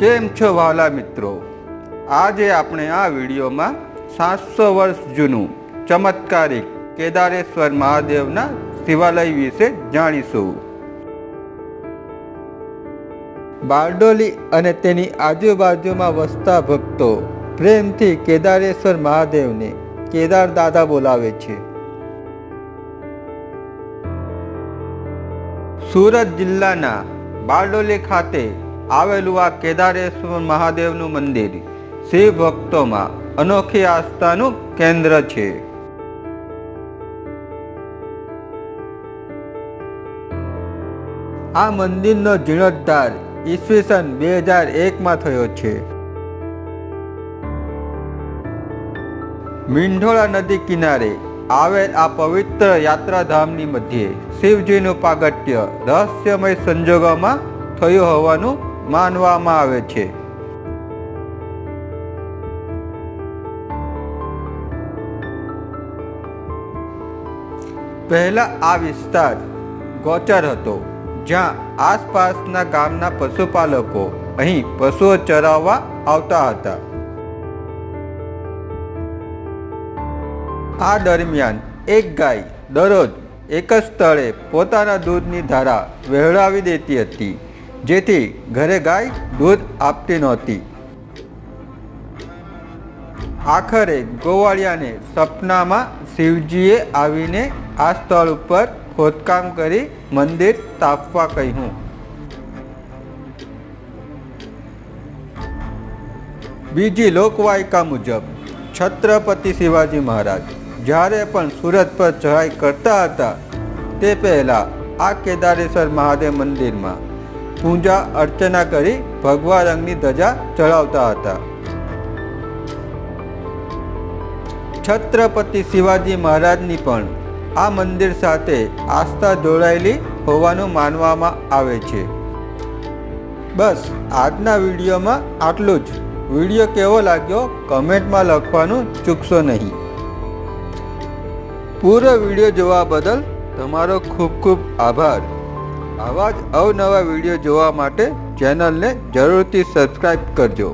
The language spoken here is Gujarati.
કેમ છો વાલા મિત્રો? આજે આપણે આ વિડીયોમાં 700 વર્ષ જૂનું ચમત્કારિક કેદારેશ્વર મહાદેવના શિવાલય વિશે જાણીશું. બારડોલી અને તેની આજુબાજુમાં વસતા ભક્તો પ્રેમથી કેદારેશ્વર મહાદેવને કેદાર દાદા બોલાવે છે. સુરત જિલ્લાના બારડોલી ખાતે આવેલું આ કેદારેશ્વર મહાદેવનું મંદિર શિવ ભક્તોમાં અનોખી આસ્થાનું કેન્દ્ર છે. આ મંદિરનો જીર્ણોદ્ધાર ઈસવીસન 2001માં થયો છે. મીંઢોળા નદી કિનારે આવેલ આ પવિત્ર યાત્રાધામની મધ્યે શિવજીનું પ્રાગટ્ય રહસ્યમય સંજોગોમાં થયું હોવાનું માનવામાં આવે છે. પહેલા આ વિસ્તાર ગોચર હતો, જ્યાં આસપાસના ગામના પશુપાલકો અહીં પશુઓ ચરાવવા આવતા હતા. આ દરમિયાન એક ગાય દરરોજ એક જ સ્થળે પોતાના દૂધની ધારા વહેવડાવી દેતી હતી, જેથી ઘરે ગાય દૂધ આપતી નહોતી. આખરે ગોવાળિયાને સપનામાં શિવજીએ આવીને આ સ્થળ ઉપર ખોદકામ કરી મંદિર સ્થાપવા કહ્યું. બીજી લોકવાયકા મુજબ છત્રપતિ શિવાજી મહારાજ જ્યારે પણ સુરત પર ચઢાઈ કરતા હતા તે પહેલાં આ કેદારેશ્વર મહાદેવ મંદિરમાં પૂજા અર્ચના કરી ભગવા રંગની ધજા ચડાવતા હતા. છત્રપતિ શિવાજી મહારાજની પણ આ મંદિર સાથે આસ્થા જોડાયેલી હોવાનું માનવામાં આવે છે. બસ આજના વિડીયોમાં આટલું જ. વિડીયો કેવો લાગ્યો કમેન્ટમાં લખવાનું ચૂકશો નહીં. પૂરો વિડીયો જોવા બદલ તમારો ખૂબ ખૂબ આભાર. આવા જ અવનવા વિડીયો જોવા માટે ચેનલને જરૂરથી સબસ્ક્રાઈબ કરજો.